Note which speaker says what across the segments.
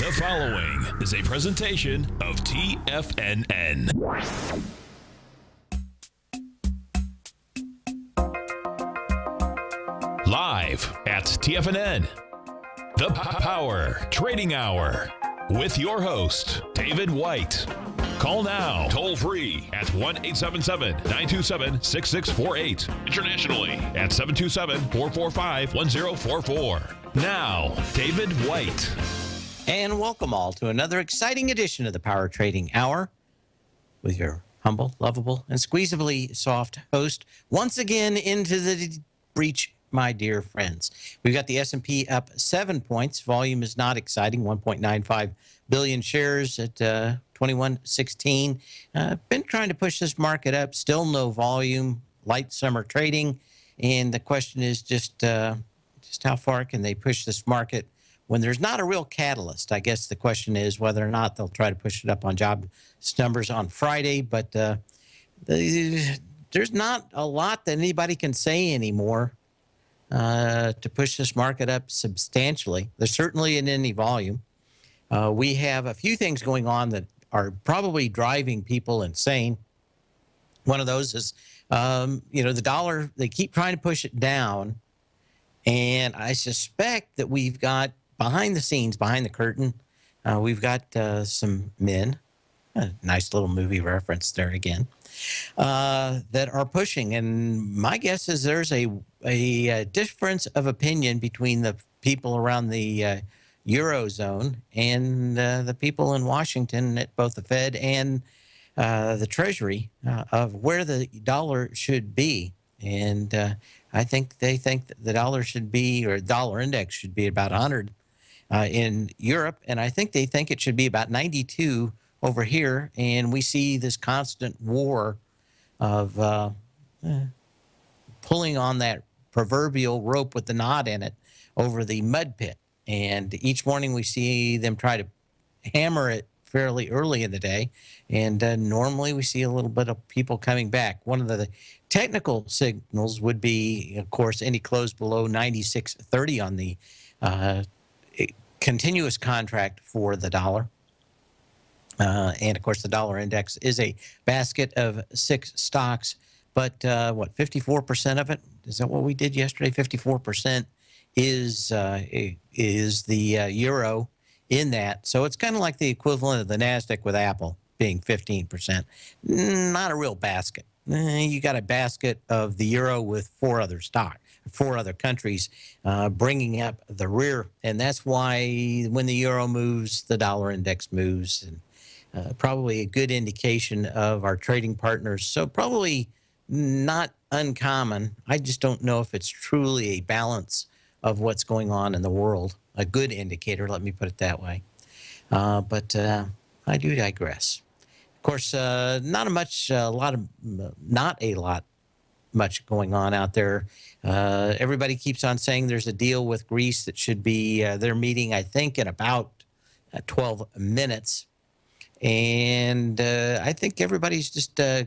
Speaker 1: The following is a presentation of TFNN. Live at TFNN, the Power Trading Hour with your host, David White. Call now, toll free at 1-877-927-6648. Internationally at 727-445-1044. Now, David White.
Speaker 2: And welcome all to another exciting edition of the Power Trading Hour with your humble, lovable, and squeezably soft host once again into the breach, my dear friends. We've got the S&P up 7 points. Volume is not exciting, 1.95 billion shares at 2116. Been trying to push this market up, still no volume, light summer trading. And the question is just how far can they push this market when there's not a real catalyst? I guess the question is whether or not they'll try to push it up on jobs numbers on Friday. But there's not a lot that anybody can say anymore to push this market up substantially. There's certainly in any volume. We have a few things going on that are probably driving people insane. One of those is, the dollar, they keep trying to push it down. And I suspect that we've got behind the scenes, behind the curtain, we've got some men, a nice little movie reference there again, that are pushing. And my guess is there's a difference of opinion between the people around the Eurozone and the people in Washington at both the Fed and the Treasury of where the dollar should be. And I think they think that the dollar should be, or dollar index should be about 100 in Europe. And I think they think it should be about 92 over here. And we see this constant war of pulling on that proverbial rope with the knot in it over the mud pit. And each morning we see them try to hammer it fairly early in the day. And normally we see a little bit of people coming back. One of the technical signals would be, of course, any close below 96.30 on the continuous contract for the dollar. And, of course, the dollar index is a basket of 6 stocks. But, 54% of it? Is that what we did yesterday? 54% is the euro in that. So it's kind of like the equivalent of the NASDAQ with Apple being 15%. Not a real basket. You got a basket of the euro with 4 other countries bringing up the rear. And that's why when the euro moves, the dollar index moves. And probably a good indication of our trading partners. So probably not uncommon. I just don't know if it's truly a balance of what's going on in the world. A good indicator, let me put it that way. But I do digress. Of course, not much going on out there. Everybody keeps on saying there's a deal with Greece that should be, they're meeting, I think, in about 12 minutes. And I think everybody's just, I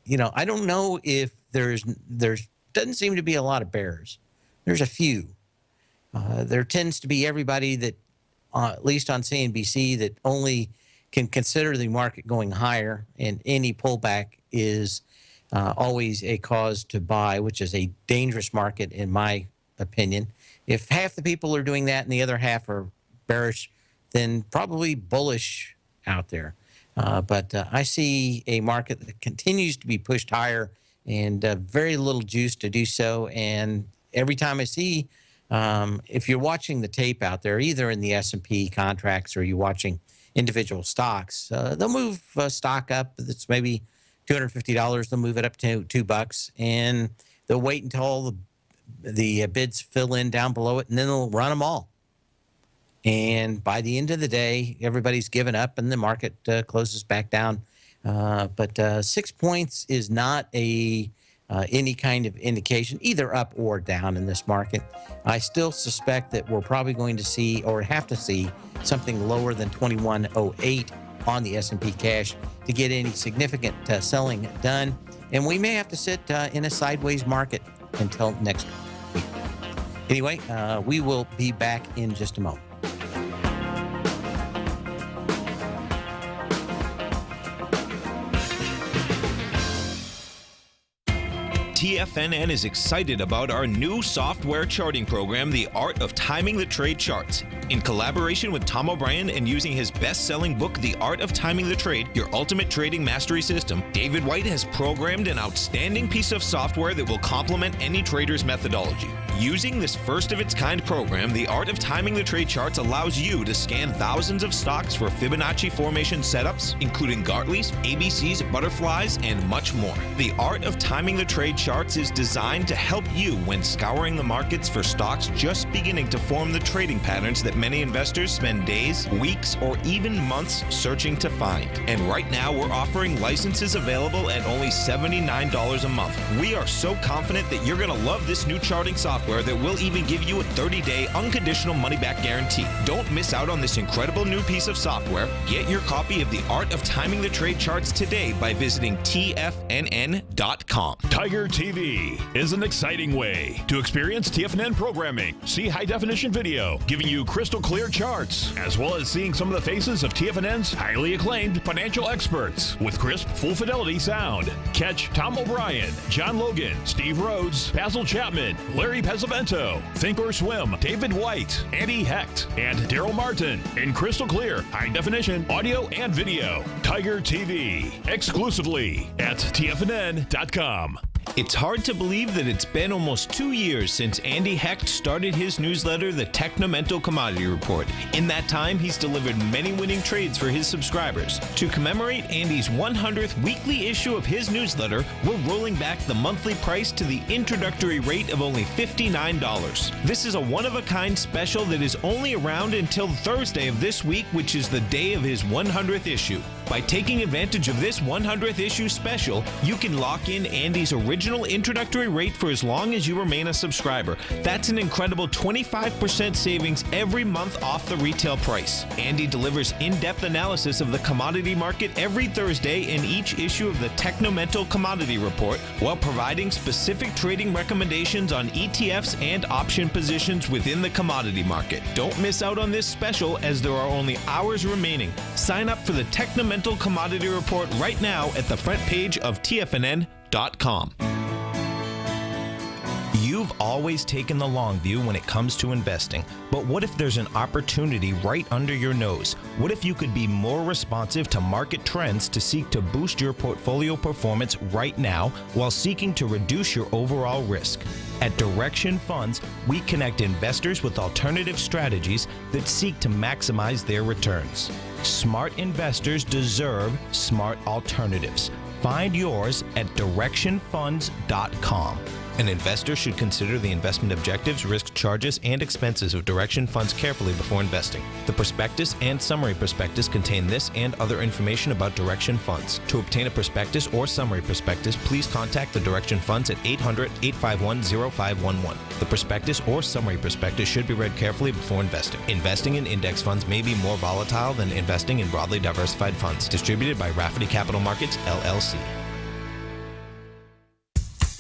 Speaker 2: don't know if there's doesn't seem to be a lot of bears. There's a few. There tends to be everybody that, at least on CNBC, that only can consider the market going higher, and any pullback is always a cause to buy, which is a dangerous market in my opinion. If half the people are doing that and the other half are bearish, then probably bullish out there. But I see a market that continues to be pushed higher and very little juice to do so. And every time I see, if you're watching the tape out there, either in the S&P contracts or you're watching individual stocks, they'll move stock up that's maybe $250. They'll move it up to $2, and they'll wait until all the bids fill in down below it, and then they'll run them all. And by the end of the day, everybody's given up, and the market closes back down. But 6 points is not any kind of indication, either up or down in this market. I still suspect that we're probably going to see, or have to see, something lower than 2108 on the S&P cash to get any significant selling done. And we may have to sit in a sideways market until next week. Anyway, we will be back in just a moment.
Speaker 3: TFNN is excited about our new software charting program, The Art of Timing the Trade Charts. In collaboration with Tom O'Brien and using his best-selling book, The Art of Timing the Trade, Your Ultimate Trading Mastery System, David White has programmed an outstanding piece of software that will complement any trader's methodology. Using this first-of-its-kind program, The Art of Timing the Trade Charts allows you to scan thousands of stocks for Fibonacci formation setups, including Gartley's, ABC's, butterflies, and much more. The Art of Timing the Trade Charts is designed to help you when scouring the markets for stocks just beginning to form the trading patterns that many investors spend days, weeks, or even months searching to find. And right now, we're offering licenses available at only $79 a month. We are so confident that you're going to love this new charting software that will even give you a 30-day unconditional money-back guarantee. Don't miss out on this incredible new piece of software. Get your copy of The Art of Timing the Trade Charts today by visiting TFNN.com.
Speaker 1: Tiger TV is an exciting way to experience TFNN programming. See high-definition video, giving you crystal clear charts, as well as seeing some of the faces of TFNN's highly acclaimed financial experts with crisp, full-fidelity sound. Catch Tom O'Brien, John Logan, Steve Rhodes, Basil Chapman, Larry Pesavento, Think or Swim, David White, Andy Hecht, and Daryl Martin in crystal clear, high-definition audio and video. Tiger TV, exclusively at TFNN.com.
Speaker 3: It's hard to believe that it's been almost 2 years since Andy Hecht started his newsletter, the Techni Commodity Report. In that time, he's delivered many winning trades for his subscribers. To commemorate Andy's 100th weekly issue of his newsletter, we're rolling back the monthly price to the introductory rate of only $59. This is a one-of-a-kind special that is only around until Thursday of this week, which is the day of his 100th issue. By taking advantage of this 100th issue special, you can lock in Andy's original introductory rate for as long as you remain a subscriber. That's an incredible 25% savings every month off the retail price. Andy delivers in-depth analysis of the commodity market every Thursday in each issue of the Techni Commodity Report, while providing specific trading recommendations on ETFs and option positions within the commodity market. Don't miss out on this special, as there are only hours remaining. Sign up for the Techni Commodity Report right now at the front page of TFNN.com. You've always taken the long view when it comes to investing, but what if there's an opportunity right under your nose? What if you could be more responsive to market trends to seek to boost your portfolio performance right now while seeking to reduce your overall risk? At Direction Funds, we connect investors with alternative strategies that seek to maximize their returns. Smart investors deserve smart alternatives. Find yours at directionfunds.com. An investor should consider the investment objectives, risk, charges, and expenses of Direction Funds carefully before investing. The prospectus and summary prospectus contain this and other information about Direction Funds. To obtain a prospectus or summary prospectus, please contact the Direction Funds at 800-851-0511. The prospectus or summary prospectus should be read carefully before investing. Investing in index funds may be more volatile than investing in broadly diversified funds. Distributed by Rafferty Capital Markets, LLC.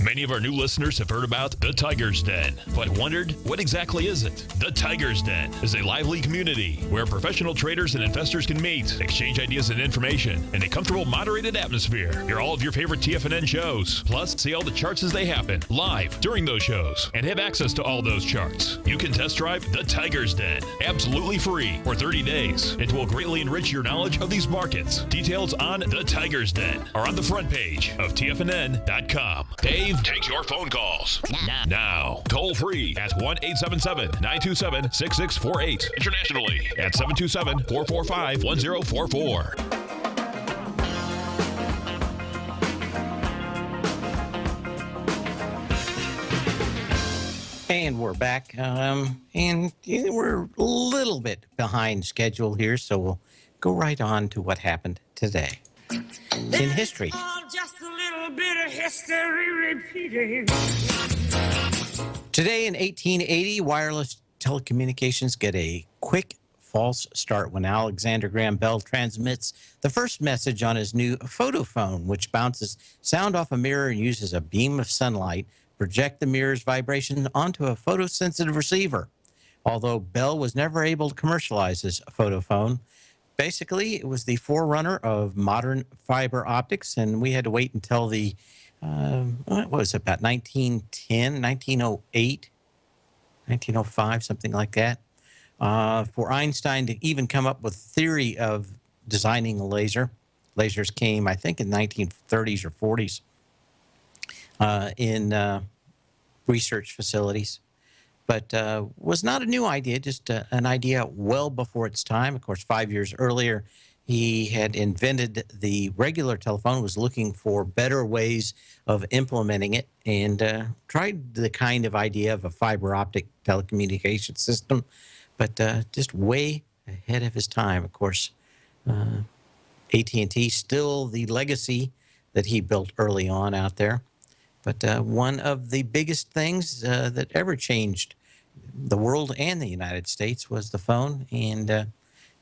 Speaker 1: Many of our new listeners have heard about the Tiger's Den, but wondered, what exactly is it? The Tiger's Den is a lively community where professional traders and investors can meet, exchange ideas and information in a comfortable, moderated atmosphere. Hear all of your favorite TFNN shows, plus see all the charts as they happen live during those shows, and have access to all those charts. You can test drive the Tiger's Den absolutely free for 30 days. It will greatly enrich your knowledge of these markets. Details on the Tiger's Den are on the front page of TFNN.com. Dave takes your phone calls now. Toll free at 1-877-927-6648. Internationally at 727-445-1044.
Speaker 2: And we're back, and we're a little bit behind schedule here, so we'll go right on to what happened today in history.
Speaker 4: Just a little bit of history repeating.
Speaker 2: Today in 1880, wireless telecommunications get a quick false start when Alexander Graham Bell transmits the first message on his new photophone, which bounces sound off a mirror and uses a beam of sunlight to project the mirror's vibration onto a photosensitive receiver. Although Bell was never able to commercialize his photophone, basically, it was the forerunner of modern fiber optics, and we had to wait until the what was it, about 1910, 1908, 1905, something like that, for Einstein to even come up with theory of designing a laser. Lasers came, I think, in 1930s or 40s in research facilities, but was not a new idea, just an idea well before its time. Of course, 5 years earlier, he had invented the regular telephone, was looking for better ways of implementing it, and tried the kind of idea of a fiber optic telecommunication system, but just way ahead of his time. Of course, AT&T still the legacy that he built early on out there. But one of the biggest things that ever changed the world and the United States was the phone. And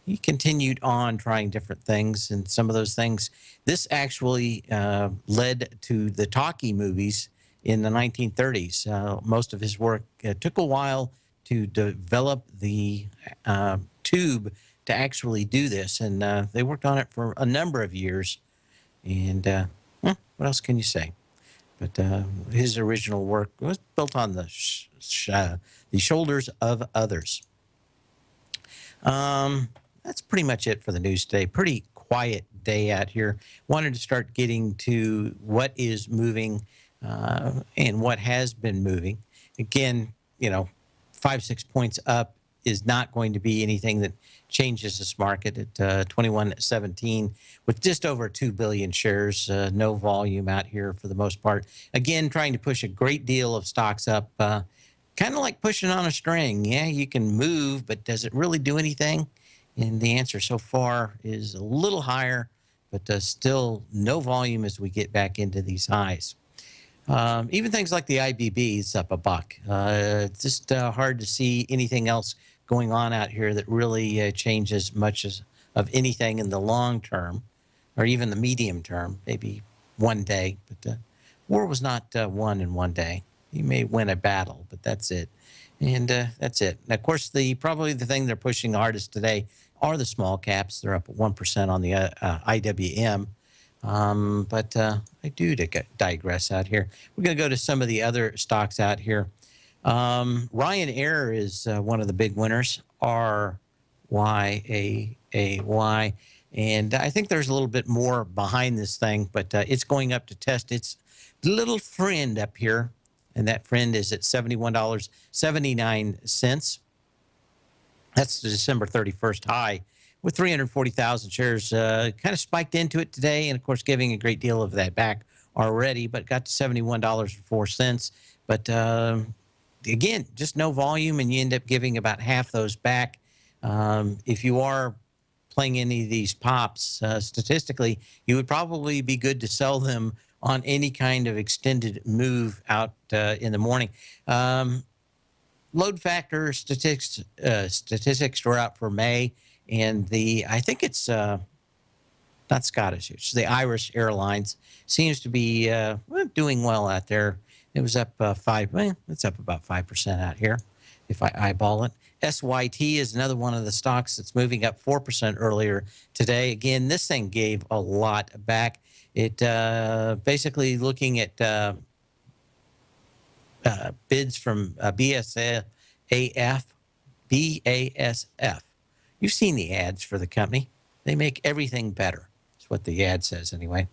Speaker 2: he continued on trying different things. And some of those things, this actually led to the talkie movies in the 1930s. Most of his work took a while to develop the tube to actually do this. And they worked on it for a number of years. And what else can you say? But his original work was built on the shoulders of others. That's pretty much it for the news today. Pretty quiet day out here. Wanted to start getting to what is moving and what has been moving. Again, 5-6 points up is not going to be anything that changes this market at 21.17 with just over 2 billion shares, no volume out here for the most part. Again, trying to push a great deal of stocks up, kind of like pushing on a string. Yeah, you can move, but does it really do anything? And the answer so far is a little higher, but still no volume as we get back into these highs. Even things like the IBB is up $1. It's just hard to see anything else going on out here that really changes much of anything in the long term or even the medium term, maybe one day. But war was not won in one day. You may win a battle, but that's it. And that's it. And of course, probably the thing they're pushing the hardest today are the small caps. They're up at 1% on the IWM. But I do digress out here. We're going to go to some of the other stocks out here. Ryanair is one of the big winners, RYAAY. And I think there's a little bit more behind this thing, but it's going up to test its little friend up here. And that friend is at $71.79. That's the December 31st high with 340,000 shares. Kind of spiked into it today and, of course, giving a great deal of that back already, but got to $71.04. But again, just no volume, and you end up giving about half those back. If you are playing any of these pops, statistically, you would probably be good to sell them on any kind of extended move out in the morning. Load factor statistics were out for May, and I think it's not Scottish, it's the Irish Airlines, seems to be doing well out there. It was up it's up about 5% out here if I eyeball it. SYT is another one of the stocks that's moving up 4% earlier today. Again, this thing gave a lot back. It basically looking at bids from BASF. You've seen the ads for the company. They make everything better. That's what the ad says anyway.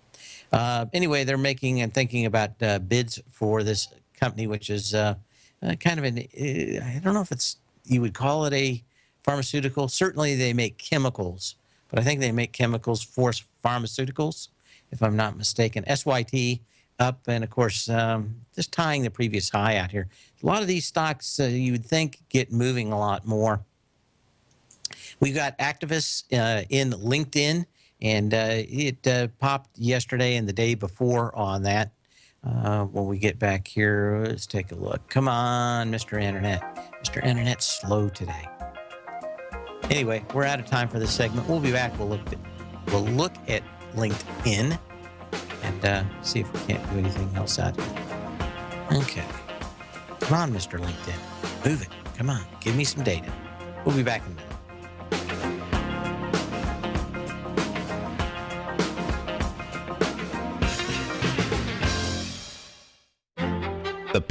Speaker 2: Anyway, they're making and thinking about bids for this company, which is kind of I don't know if you would call it a pharmaceutical. Certainly they make chemicals, but I think they make chemicals for pharmaceuticals, if I'm not mistaken. SYT up, and of course, just tying the previous high out here. A lot of these stocks you would think get moving a lot more. We've got activists in LinkedIn, and it popped yesterday and the day before on that. When we get back here, let's take a look. Come on, Mr. Internet. Mr. Internet's slow today. Anyway, we're out of time for this segment. We'll be back. We'll look at LinkedIn and see if we can't do anything else out here. Okay. Come on, Mr. LinkedIn. Move it. Come on. Give me some data. We'll be back in a minute.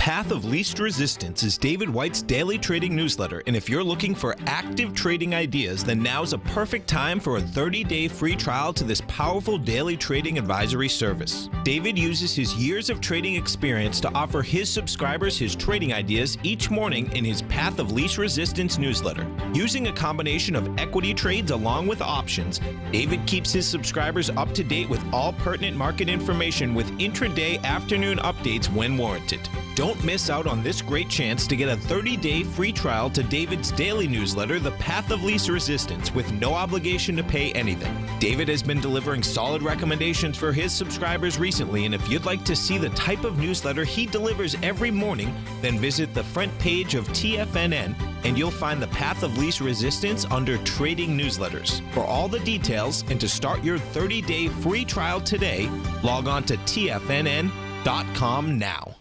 Speaker 3: Path of Least Resistance is David White's daily trading newsletter, and if you're looking for active trading ideas, then now's a perfect time for a 30-day free trial to this powerful daily trading advisory service. David uses his years of trading experience to offer his subscribers his trading ideas each morning in his Path of Least Resistance newsletter. Using a combination of equity trades along with options, David keeps his subscribers up to date with all pertinent market information with intraday afternoon updates when warranted. Don't miss out on this great chance to get a 30-day free trial to David's daily newsletter, The Path of Least Resistance, with no obligation to pay anything. David has been delivering solid recommendations for his subscribers recently, and if you'd like to see the type of newsletter he delivers every morning, then visit the front page of TFNN and you'll find the Path of Least Resistance under Trading Newsletters. For all the details and to start your 30-day free trial today, log on to TFNN.com now.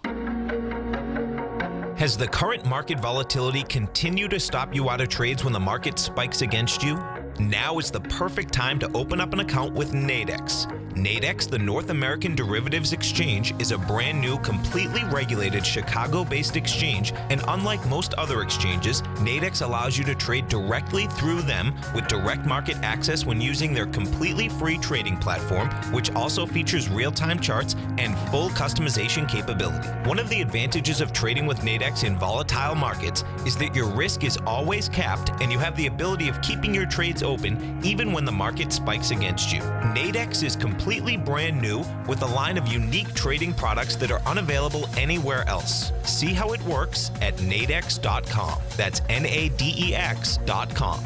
Speaker 3: Has the current market volatility continued to stop you out of trades when the market spikes against you? Now is the perfect time to open up an account with NADEX. NADEX, the North American Derivatives Exchange, is a brand new, completely regulated Chicago-based exchange, and unlike most other exchanges, NADEX allows you to trade directly through them with direct market access when using their completely free trading platform, which also features real-time charts and full customization capability. One of the advantages of trading with NADEX in volatile markets is that your risk is always capped and you have the ability of keeping your trades open even when the market spikes against you. NADEX is completely brand new with a line of unique trading products that are unavailable anywhere else. See how it works at nadex.com. That's NADEX.com.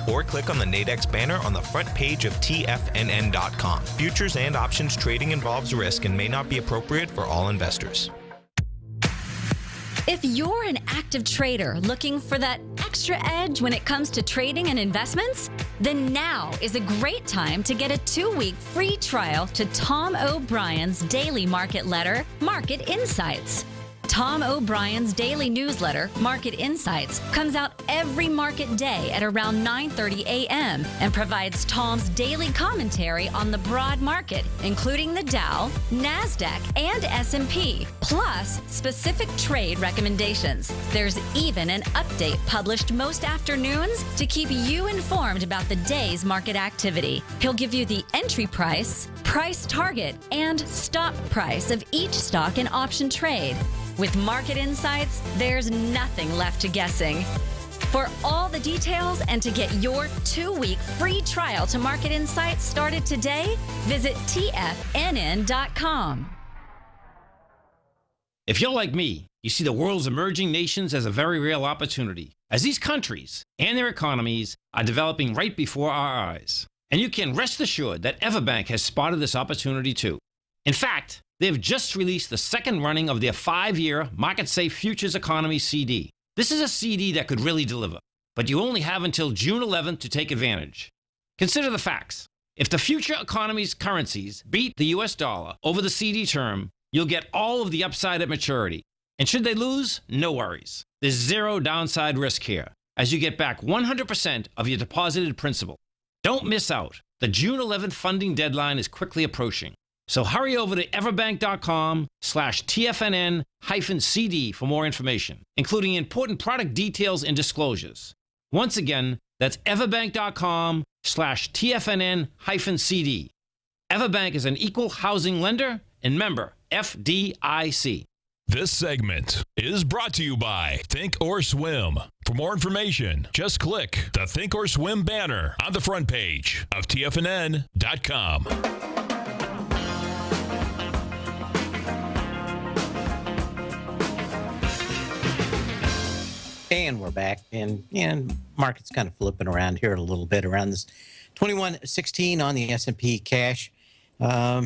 Speaker 3: Or click on the NADEX banner on the front page of TFNN.com. Futures and options trading involves risk and may not be appropriate for all investors.
Speaker 5: If you're an active trader looking for that extra edge when it comes to trading and investments, then now is a great time to get a 2-week free trial to Tom OBrien's daily market letter, Market Insights. Tom OBrien's daily newsletter, Market Insights, comes out every market day at around 9:30 a.m. and provides Tom's daily commentary on the broad market, including the Dow, NASDAQ, and S&P, plus specific trade recommendations. There's even an update published most afternoons to keep you informed about the day's market activity. He'll give you the entry price, price target, and stop price of each stock and option trade. With Market Insights, there's nothing left to guessing. For all the details and to get your 2-week free trial to Market Insights started today, visit TFNN.com.
Speaker 6: If you're like me, you see the world's emerging nations as a very real opportunity, as these countries and their economies are developing right before our eyes. And you can rest assured that Everbank has spotted this opportunity too. In fact, they've just released the second running of their 5-year Market Safe Futures Economy CD. This is a CD that could really deliver, but you only have until June 11th to take advantage. Consider the facts. If the future economy's currencies beat the US dollar over the CD term, you'll get all of the upside at maturity. And should they lose, no worries. There's zero downside risk here, as you get back 100% of your deposited principal. Don't miss out. The June 11th funding deadline is quickly approaching. So hurry over to everbank.com/TFNN-CD for more information, including important product details and disclosures. Once again, that's everbank.com/TFNN-CD. Everbank is an equal housing lender and member FDIC.
Speaker 1: This segment is brought to you by Think or Swim. For more information, just click the Think or Swim banner on the front page of TFNN.com.
Speaker 2: And we're back, and market's kind of flipping around here a little bit around this 21.16 on the S&P cash.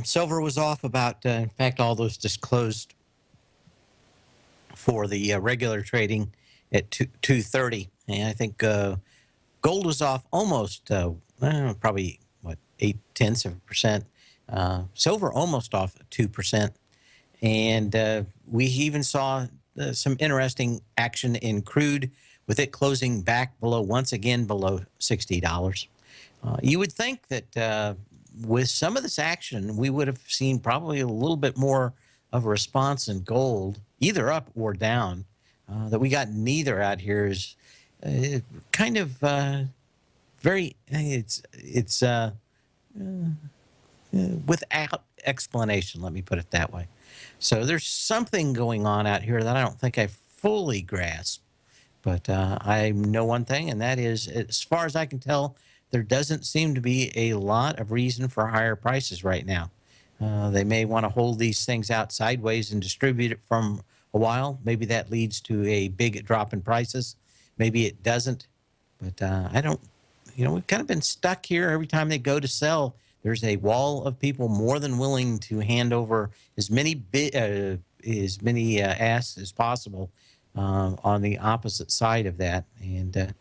Speaker 2: Silver was off about, in fact, all those disclosed for the regular trading at 230, and I think gold was off almost, probably 0.8%. Silver almost off 2%, and we even saw some interesting action in crude, with it closing back once again below $60. You would think that with some of this action, we would have seen probably a little bit more of a response in gold, either up or down. That we got neither out here is kind of very, it's without explanation, let me put it that way. So there's something going on out here that I don't think I fully grasp. But I know one thing, and that is, as far as I can tell, there doesn't seem to be a lot of reason for higher prices right now. They may want to hold these things out sideways and distribute it from a while. Maybe that leads to a big drop in prices. Maybe it doesn't. But I don't, we've kind of been stuck here. Every time they go to sell, there's a wall of people more than willing to hand over as many asks as possible on the opposite side of that. And I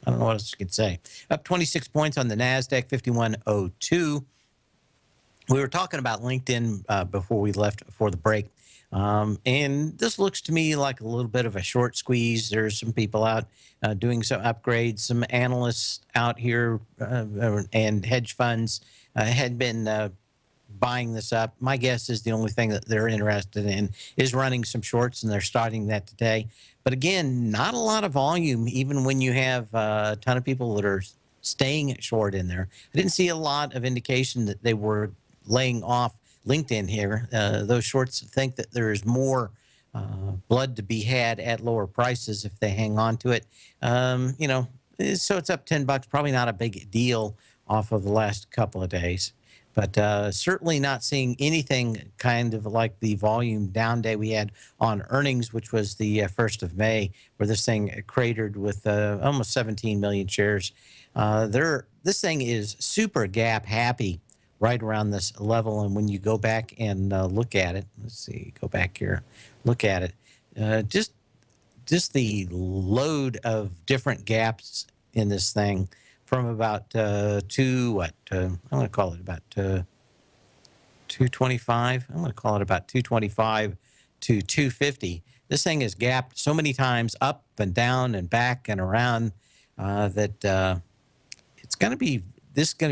Speaker 2: don't know what else you can say. Up 26 points on the NASDAQ, 5102. We were talking about LinkedIn before we left for the break. And this looks to me like a little bit of a short squeeze. There's some people out doing some upgrades. Some analysts out here and hedge funds had been buying this up. My guess is the only thing that they're interested in is running some shorts, and they're starting that today. But again, not a lot of volume, even when you have a ton of people that are staying short in there. I didn't see a lot of indication that they were laying off LinkedIn here. Those shorts think that there is more blood to be had at lower prices if they hang on to it. So it's up $10, probably not a big deal off of the last couple of days. But certainly not seeing anything kind of like the volume down day we had on earnings, which was the 1st of May, where this thing cratered with almost 17 million shares. This thing is super gap happy right around this level. And when you go back and look at it, let's see, go back here, look at it, just the load of different gaps in this thing. From about I'm going to call it about 225. I'm going to call it about 225 to 250. This thing is gapped so many times up and down and back and around that it's going to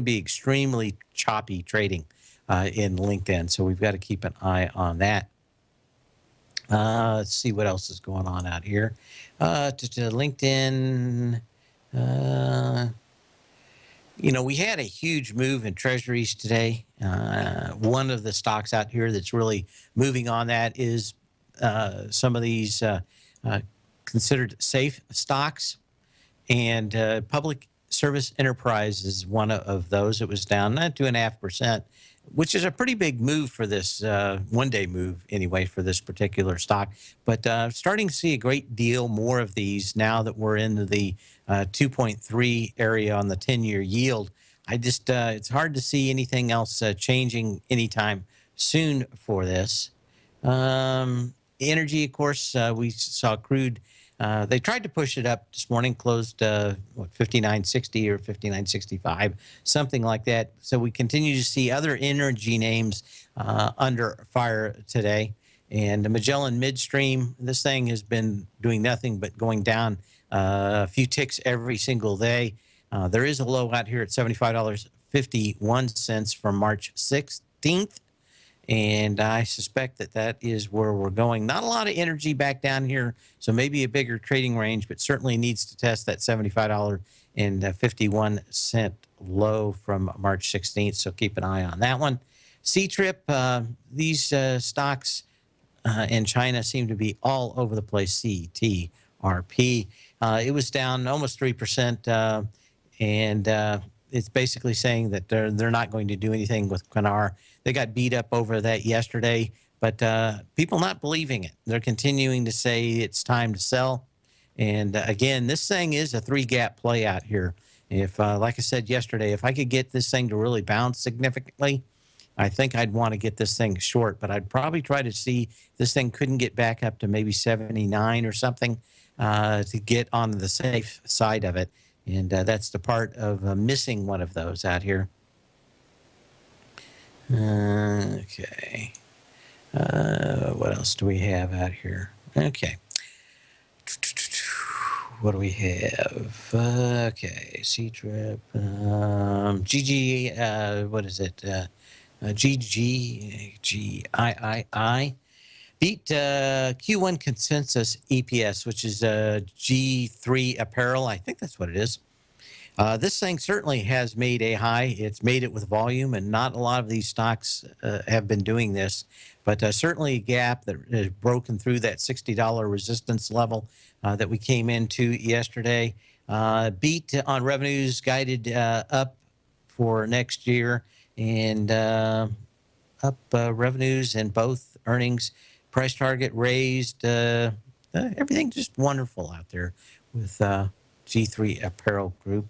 Speaker 2: be extremely choppy trading in LinkedIn. So we've got to keep an eye on that. Let's see what else is going on out here. To LinkedIn. We had a huge move in treasuries today. One of the stocks out here that's really moving on that is some of these considered safe stocks. And public service enterprise is one of those. It was down 2.5%, which is a pretty big move for this one-day move anyway for this particular stock. But starting to see a great deal more of these now that we're into the 2.3 area on the 10-year yield. It's hard to see anything else changing anytime soon for this. Energy, of course, we saw crude. They tried to push it up this morning, closed 59.60 or 59.65, something like that. So we continue to see other energy names under fire today. And the Magellan Midstream, this thing has been doing nothing but going down a few ticks every single day. There is a low out here at $75.51 from March 16th. And I suspect that that is where we're going. Not a lot of energy back down here, so maybe a bigger trading range, but certainly needs to test that $75.51 low from March 16th. So keep an eye on that one. C-Trip, these stocks in China seem to be all over the place. CTRP. It was down almost 3%, and it's basically saying that they're not going to do anything with Qunar. They got beat up over that yesterday, but people not believing it. They're continuing to say it's time to sell. And again, this thing is a three-gap play out here. If, like I said yesterday, if I could get this thing to really bounce significantly, I think I'd want to get this thing short. But I'd probably try to see if this thing couldn't get back up to maybe 79 or something to get on the safe side of it. And that's the part of missing one of those out here. Okay. What else do we have out here? Okay. What do we have? Okay. C-Trip. GG. What is it? GGII. Beat Q1 consensus EPS, which is G3 Apparel. I think that's what it is. This thing certainly has made a high. It's made it with volume, and not a lot of these stocks have been doing this. But certainly a gap that has broken through that $60 resistance level that we came into yesterday. Beat on revenues, guided up for next year, and up revenues and both earnings. Price target raised. Everything just wonderful out there with G3 Apparel Group.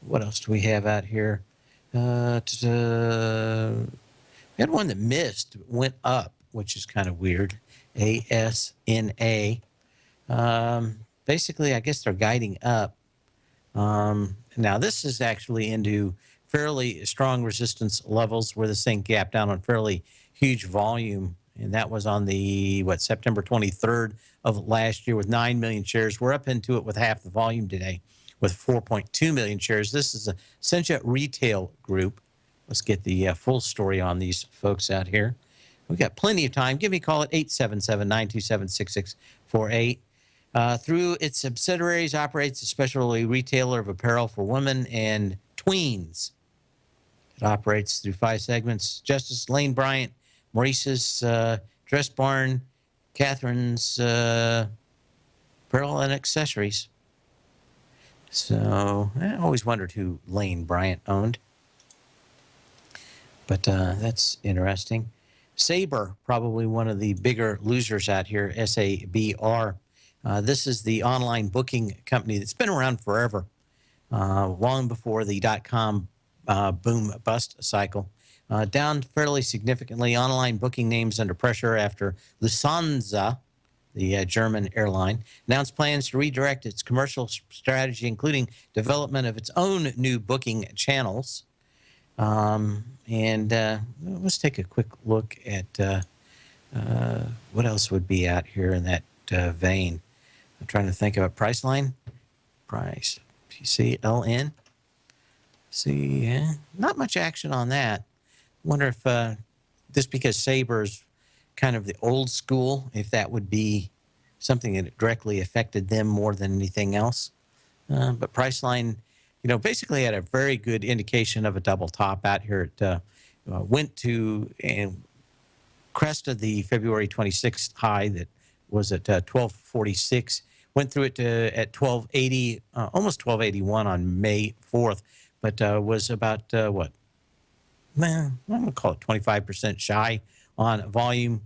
Speaker 2: What else do we have out here? We had one that missed, went up, which is kind of weird. ASNA. Basically, I guess they're guiding up. Now, this is actually into fairly strong resistance levels where this thing gapped down on fairly huge volume. And that was on the, September 23rd of last year with 9 million shares. We're up into it with half the volume today with 4.2 million shares. This is a Essentia Retail Group. Let's get the full story on these folks out here. We've got plenty of time. Give me a call at 877-927-6648. Through its subsidiaries, operates a specialty retailer of apparel for women and tweens. It operates through 5 segments: Justice, Lane Bryant, Maurice's Dress Barn, Catherine's Apparel and Accessories. So I always wondered who Lane Bryant owned. But that's interesting. Sabre, probably one of the bigger losers out here, SABR. This is the online booking company that's been around forever, long before the .com boom bust cycle. Down fairly significantly. Online booking names under pressure after Lufthansa, the German airline, announced plans to redirect its commercial strategy, including development of its own new booking channels. Let's take a quick look at what else would be out here in that vein. I'm trying to think about Priceline. Price, PCLN. See, not much action on that. Wonder if just because Sabre's kind of the old school, if that would be something that directly affected them more than anything else. But Priceline, basically had a very good indication of a double top out here. It went to and crested the February 26th high that was at 1246. Went through it at 1280, almost 1281 on May 4th, but was about I'm going to call it 25% shy on volume.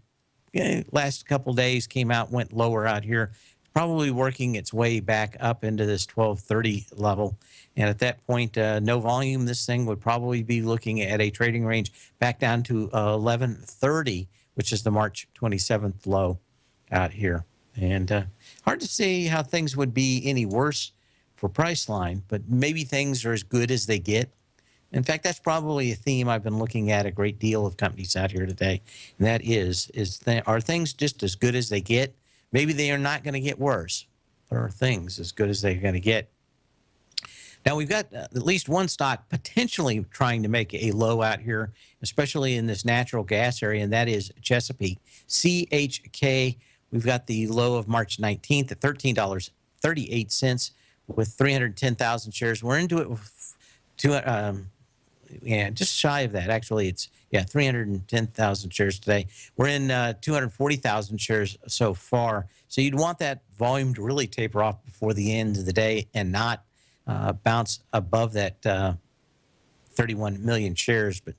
Speaker 2: Last couple of days came out, went lower out here, probably working its way back up into this 1230 level. And at that point, no volume, this thing would probably be looking at a trading range back down to 1130, which is the March 27th low out here. And hard to say how things would be any worse for Priceline, but maybe things are as good as they get. In fact, that's probably a theme I've been looking at a great deal of companies out here today. And that are things just as good as they get? Maybe they are not going to get worse. But are things as good as they're going to get? Now, we've got at least one stock potentially trying to make a low out here, especially in this natural gas area, and that is Chesapeake CHK. We've got the low of March 19th at $13.38 with 310,000 shares. We're into it with just shy of that. Actually, it's 310,000 shares today. We're in 240,000 shares so far. So you'd want that volume to really taper off before the end of the day and not bounce above that 31 million shares. But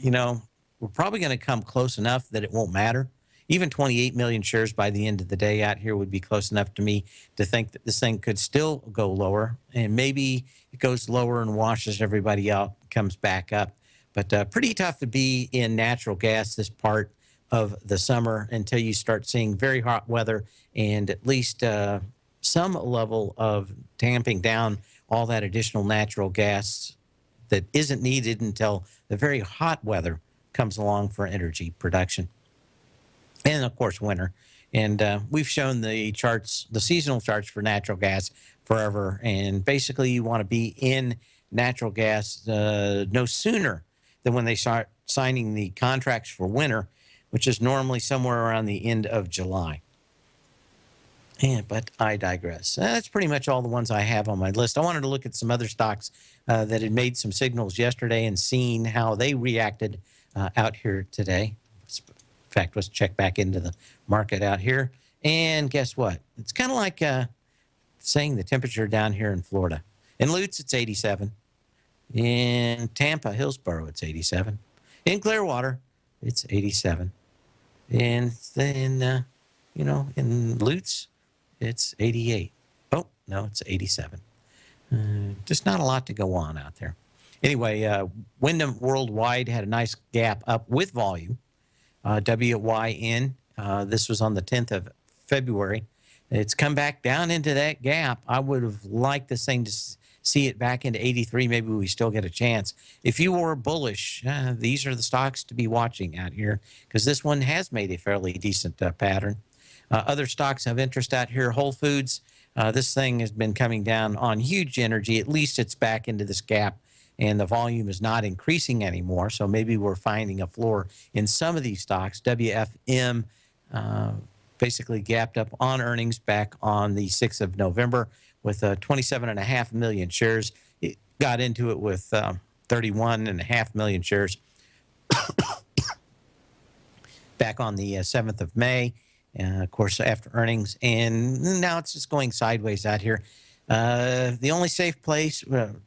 Speaker 2: we're probably going to come close enough that it won't matter. Even 28 million shares by the end of the day out here would be close enough to me to think that this thing could still go lower. And maybe it goes lower and washes everybody out, comes back up. But pretty tough to be in natural gas this part of the summer until you start seeing very hot weather and at least some level of tamping down all that additional natural gas that isn't needed until the very hot weather comes along for energy production. And, of course, winter. And we've shown the charts, the seasonal charts for natural gas forever. And basically, you want to be in natural gas no sooner than when they start signing the contracts for winter. which is normally somewhere around the end of July. But I digress. That's pretty much all the ones I have on my list. I wanted to look at some other stocks that had made some signals yesterday and seen how they reacted out here today. In fact, let's check back into the market out here. And guess what? It's kind of like saying the temperature down here in Florida. In Lutz, it's 87. In Tampa, Hillsborough, it's 87. In Clearwater, it's 87. And then, in Lutz, it's 88. Oh, no, it's 87. Just not a lot to go on out there. Anyway, Wyndham Worldwide had a nice gap up with volume. WYN, this was on the 10th of February. It's come back down into that gap. I would have liked this thing to see it back into 83. Maybe we still get a chance. If you were bullish, these are the stocks to be watching out here because this one has made a fairly decent pattern. Other stocks of interest out here, Whole Foods. This thing has been coming down on huge energy. At least it's back into this gap, and the volume is not increasing anymore. So maybe we're finding a floor in some of these stocks. WFM basically gapped up on earnings back on the 6th of November with 27.5 million shares. It got into it with 31.5 million shares back on the 7th of May. Of course, after earnings, and now it's just going sideways out here. The only safe place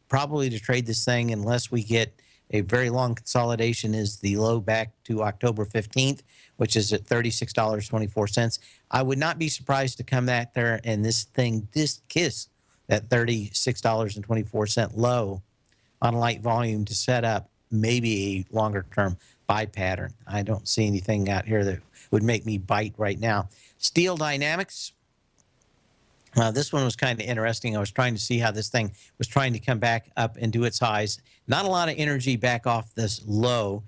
Speaker 2: probably to trade this thing, unless we get a very long consolidation, is the low back to October 15th, which is at $36.24. I would not be surprised to come back there and this thing just kiss that $36.24 low on light volume to set up maybe a longer term buy pattern. I don't see anything out here that would make me bite right now. Steel Dynamics. This one was kind of interesting. I was trying to see how this thing was trying to come back up into its highs. Not a lot of energy back off this low.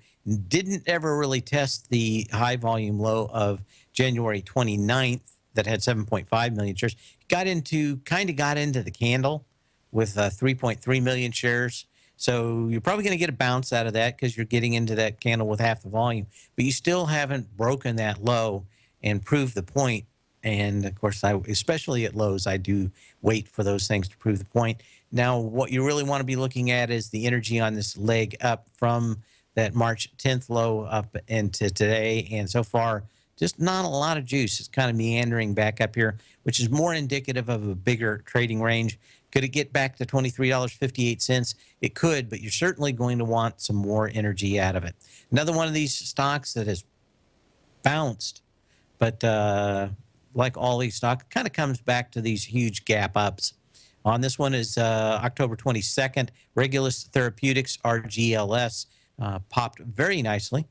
Speaker 2: Didn't ever really test the high volume low of January 29th that had 7.5 million shares. Got into the candle with 3.3 million shares. So you're probably going to get a bounce out of that because you're getting into that candle with half the volume. But you still haven't broken that low and proved the point. And, of course, especially at lows, I do wait for those things to prove the point. Now, what you really want to be looking at is the energy on this leg up from that March 10th low up into today. And so far, just not a lot of juice. It's kind of meandering back up here, which is more indicative of a bigger trading range. Could it get back to $23.58? It could, but you're certainly going to want some more energy out of it. Another one of these stocks that has bounced, but like all these stocks, kind of comes back to these huge gap ups. On this one is October 22nd, Regulus Therapeutics, RGLS, popped very nicely.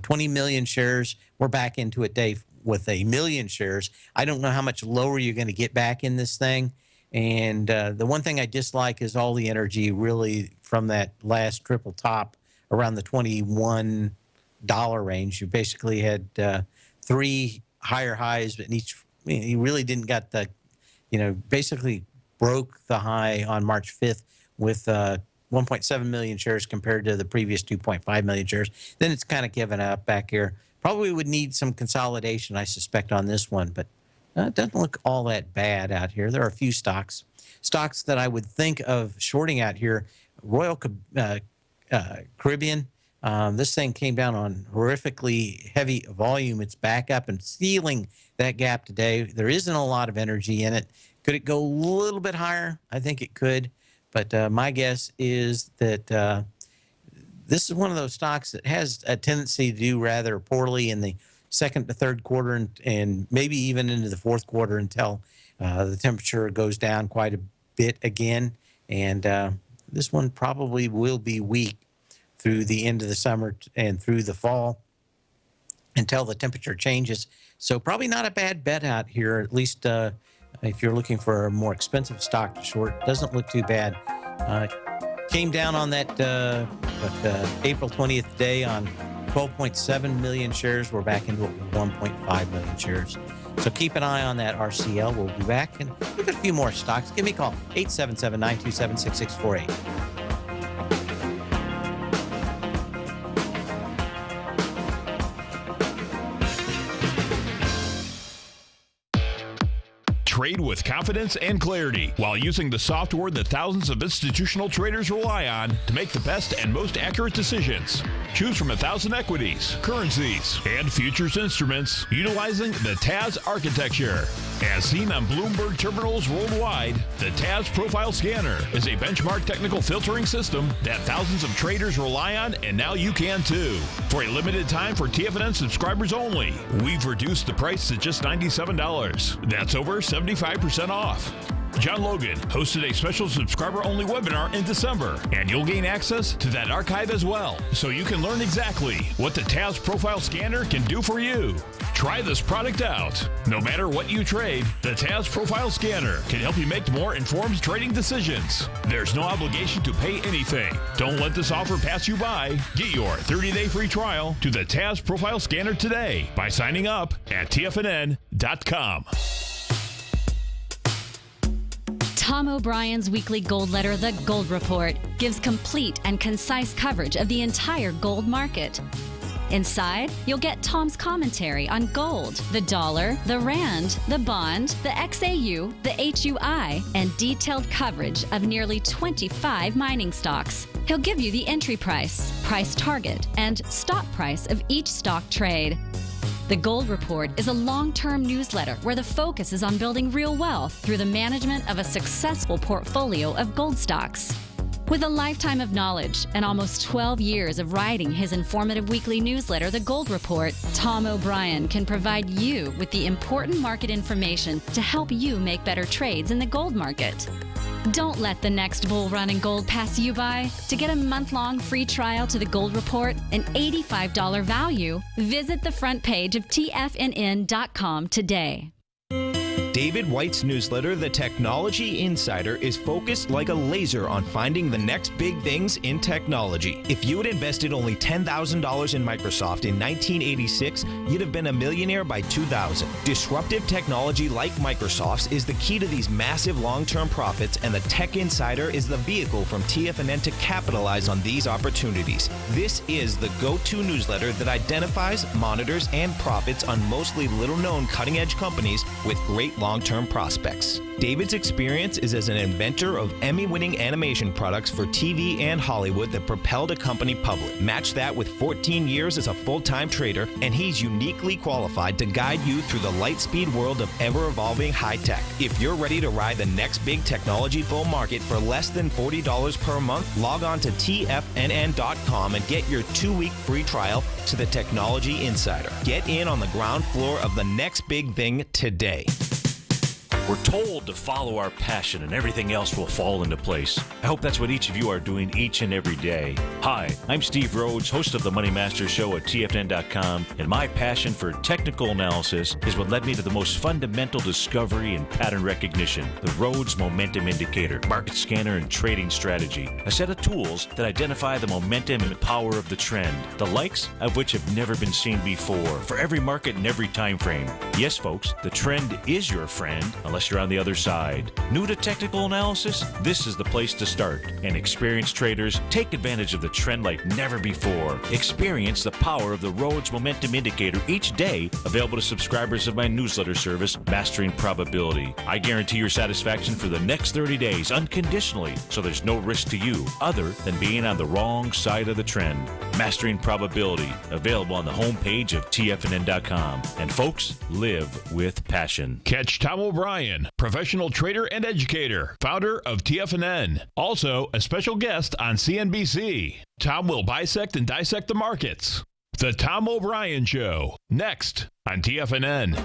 Speaker 2: 20 million shares. We're back into it, Dave, with 1 million shares. I don't know how much lower you're going to get back in this thing. And the one thing I dislike is all the energy really from that last triple top around the $21 range. You basically had 3 higher highs, but you really didn't got the, basically broke the high on March 5th with 1.7 million shares compared to the previous 2.5 million shares. Then it's kind of given up back here. Probably would need some consolidation, I suspect, on this one, but it doesn't look all that bad out here. There are a few stocks that I would think of shorting out here. Royal Caribbean. This thing came down on horrifically heavy volume. It's back up and sealing that gap today. There isn't a lot of energy in it. Could it go a little bit higher? I think it could. But my guess is that this is one of those stocks that has a tendency to do rather poorly in the second to third quarter and maybe even into the fourth quarter until the temperature goes down quite a bit again. And this one probably will be weak through the end of the summer and through the fall until the temperature changes. So probably not a bad bet out here, at least if you're looking for a more expensive stock to short. Doesn't look too bad. Came down on that April 20th day on 12.7 million shares. We're back into it with 1.5 million shares. So keep an eye on that RCL. We'll be back and look at a few more stocks. Give me a call, 877-927-6648.
Speaker 1: Trade with confidence and clarity while using the software that thousands of institutional traders rely on to make the best and most accurate decisions. Choose from 1,000 equities, currencies, and futures instruments utilizing the TAS architecture. As seen on Bloomberg terminals worldwide, the TAS Profile Scanner is a benchmark technical filtering system that thousands of traders rely on, and now you can too. For a limited time for TFNN subscribers only, we've reduced the price to just $97. That's over 75% off. John Logan hosted a special subscriber-only webinar in December, and you'll gain access to that archive as well, so you can learn exactly what the TAS Profile Scanner can do for you. Try this product out. No matter what you trade, the TAS Profile Scanner can help you make more informed trading decisions. There's no obligation to pay anything. Don't let this offer pass you by. Get your 30-day free trial to the TAS Profile Scanner today by signing up at TFNN.com.
Speaker 5: Tom O'Brien's weekly gold letter, The Gold Report, gives complete and concise coverage of the entire gold market. Inside, you'll get Tom's commentary on gold, the dollar, the rand, the bond, the XAU, the HUI, and detailed coverage of nearly 25 mining stocks. He'll give you the entry price, price target, and stop price of each stock trade. The Gold Report is a long-term newsletter where the focus is on building real wealth through the management of a successful portfolio of gold stocks. With a lifetime of knowledge and almost 12 years of writing his informative weekly newsletter, The Gold Report, Tom O'Brien can provide you with the important market information to help you make better trades in the gold market. Don't let the next bull run in gold pass you by. To get a month-long free trial to the Gold Report, an $85 value, visit the front page of TFNN.com today.
Speaker 3: David White's newsletter, The Technology Insider, is focused like a laser on finding the next big things in technology. If you had invested only $10,000 in Microsoft in 1986, you'd have been a millionaire by 2000. Disruptive technology like Microsoft's is the key to these massive long-term profits, and the Tech Insider is the vehicle from TFNN to capitalize on these opportunities. This is the go-to newsletter that identifies, monitors, and profits on mostly little-known cutting-edge companies with great long-term prospects. David's experience is as an inventor of Emmy-winning animation products for TV and Hollywood that propelled a company public. Match that with 14 years as a full-time trader, and he's uniquely qualified to guide you through the light-speed world of ever-evolving high-tech. If you're ready to ride the next big technology bull market for less than $40 per month, log on to TFNN.com and get your 2-week free trial to the Technology Insider. Get in on the ground floor of the next big thing today.
Speaker 7: We're told to follow our passion and everything else will fall into place. I hope that's what each of you are doing each and every day. Hi, I'm Steve Rhodes, host of the Money Master Show at TFNN.com, and my passion for technical analysis is what led me to the most fundamental discovery in pattern recognition, the Rhodes Momentum Indicator, market scanner, and trading strategy. A set of tools that identify the momentum and power of the trend, the likes of which have never been seen before, for every market and every time frame. Yes, folks, the trend is your friend, unless you're on the other side. New to technical analysis? This is the place to start. And experienced traders take advantage of the trend like never before. Experience the power of the Rhodes Momentum Indicator each day, available to subscribers of my newsletter service, Mastering Probability. I guarantee your satisfaction for the next 30 days unconditionally, so there's no risk to you other than being on the wrong side of the trend. Mastering Probability, available on the homepage of TFNN.com. And folks, live with passion.
Speaker 1: Catch Tom O'Brien, professional trader and educator, founder of TFNN. Also, a special guest on CNBC. Tom will bisect and dissect the markets. The Tom O'Brien Show, next on TFNN.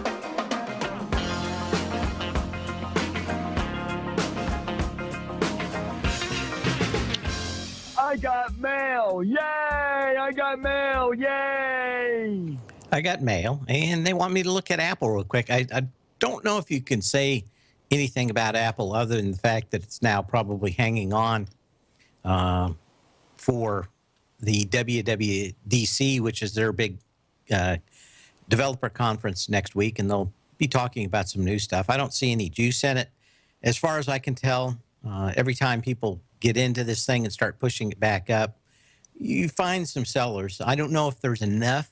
Speaker 8: I got mail. Yay! I got mail. Yay!
Speaker 2: I got mail, and they want me to look at Apple real quick. I don't know if you can say anything about Apple other than the fact that it's now probably hanging on for the WWDC, which is their big developer conference next week, and they'll be talking about some new stuff. I don't see any juice in it. As far as I can tell, every time people get into this thing and start pushing it back up, you find some sellers. I don't know if there's enough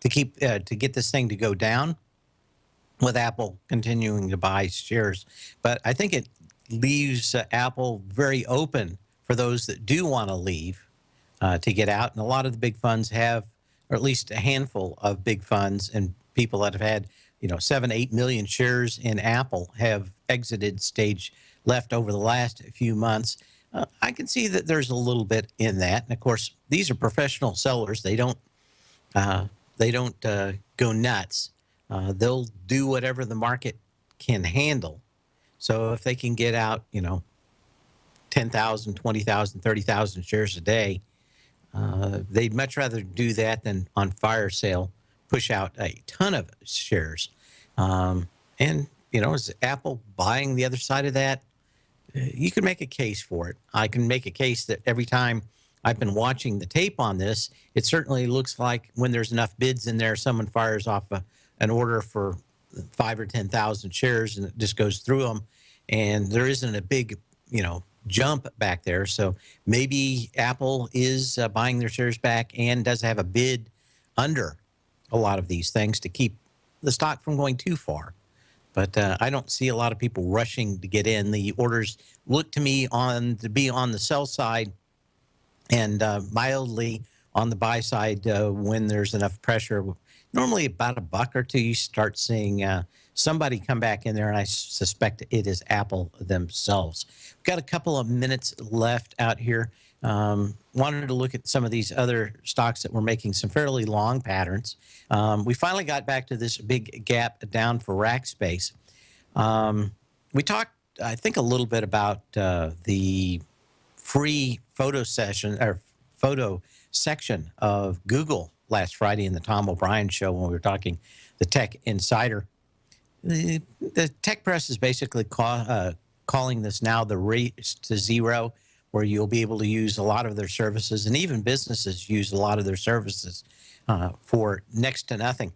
Speaker 2: to keep to get this thing to go down, with Apple continuing to buy shares. But I think it leaves Apple very open for those that do want to leave to get out. And a lot of the big funds have, or at least a handful of big funds and people that have had, 7, 8 million shares in Apple have exited stage left over the last few months. I can see that there's a little bit in that. And of course, these are professional sellers. They don't go nuts. They'll do whatever the market can handle. So if they can get out, 10,000, 20,000, 30,000 shares a day, they'd much rather do that than on fire sale push out a ton of shares. Is Apple buying the other side of that? You can make a case for it. I can make a case that every time I've been watching the tape on this, it certainly looks like when there's enough bids in there, someone fires off an order for 5 or 10,000 shares and it just goes through them. And there isn't a big, jump back there. So maybe Apple is buying their shares back and does have a bid under a lot of these things to keep the stock from going too far. But I don't see a lot of people rushing to get in. The orders look to me to be on the sell side and mildly on the buy side when there's enough pressure. Normally about $1 or $2, you start seeing somebody come back in there, and I suspect it is Apple themselves. We've got a couple of minutes left out here. Wanted to look at some of these other stocks that were making some fairly long patterns. We finally got back to this big gap down for Rackspace. We talked, I think, a little bit about the free photo section of Google last Friday in the Tom OBrien show when we were talking the Tech Insider. The tech press is basically calling this now the race to zero, where you'll be able to use a lot of their services, and even businesses use a lot of their services for next to nothing,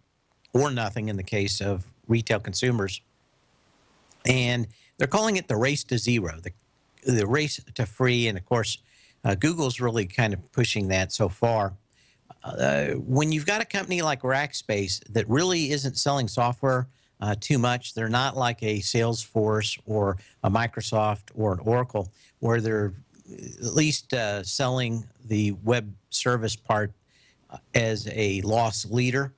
Speaker 2: or nothing in the case of retail consumers. And they're calling it the race to zero, the race to free. And of course, Google's really kind of pushing that so far. When you've got a company like Rackspace that really isn't selling software too much, they're not like a Salesforce or a Microsoft or an Oracle, where they're at least selling the web service part as a loss leader.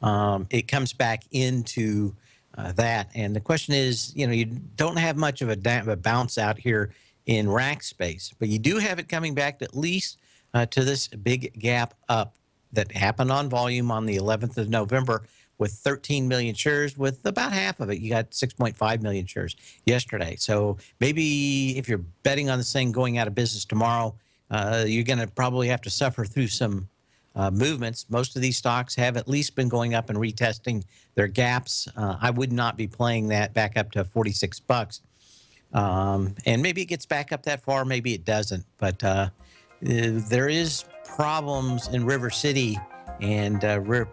Speaker 2: It comes back into that. And the question is, you don't have much of a bounce out here in Rackspace, but you do have it coming back at least to this big gap up that happened on volume on the 11th of November with 13 million shares, with about half of it. You got 6.5 million shares yesterday. So maybe if you're betting on this thing going out of business tomorrow, you're going to probably have to suffer through some movements. Most of these stocks have at least been going up and retesting their gaps. I would not be playing that back up to $46. And maybe it gets back up that far, maybe it doesn't. But there is problems in River City and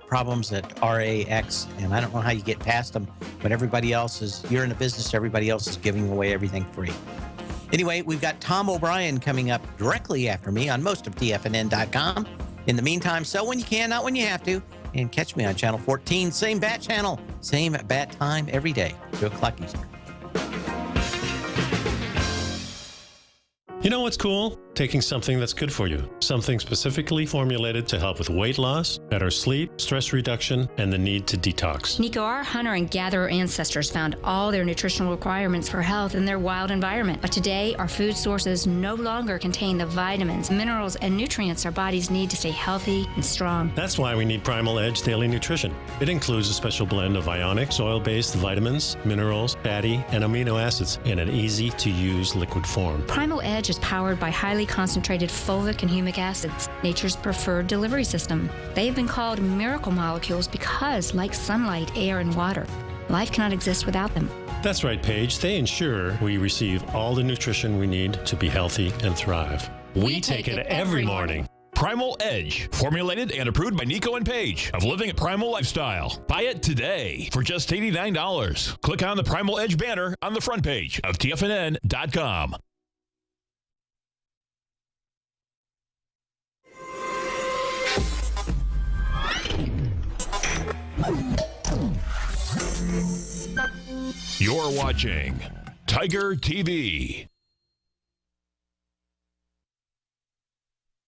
Speaker 2: problems at RAX, and I don't know how you get past them, but you're in a business, everybody else is giving away everything free. Anyway, we've got Tom OBrien coming up directly after me on most of TFNN.com. In the meantime, sell when you can, not when you have to, and catch me on Channel 14, same bat channel, same bat time every day, 2 o'clock Eastern.
Speaker 9: You know what's cool? Taking something that's good for you. Something specifically formulated to help with weight loss, better sleep, stress reduction, and the need to detox.
Speaker 10: Nico, our hunter and gatherer ancestors found all their nutritional requirements for health in their wild environment. But today, our food sources no longer contain the vitamins, minerals, and nutrients our bodies need to stay healthy and strong.
Speaker 9: That's why we need Primal Edge Daily Nutrition. It includes a special blend of ionic, soil-based vitamins, minerals, fatty, and amino acids in an easy-to-use liquid form.
Speaker 10: Primal Edge is powered by highly concentrated fulvic and humic acids, nature's preferred delivery system. They have been called miracle molecules because, like sunlight, air, and water, life cannot exist without them.
Speaker 9: That's right, Paige. They ensure we receive all the nutrition we need to be healthy and thrive. We take it every morning.
Speaker 1: Primal Edge, formulated and approved by Nico and Paige of Living a Primal Lifestyle. Buy it today for just $89. Click on the Primal Edge banner on the front page of TFNN.com. You're watching Tiger TV.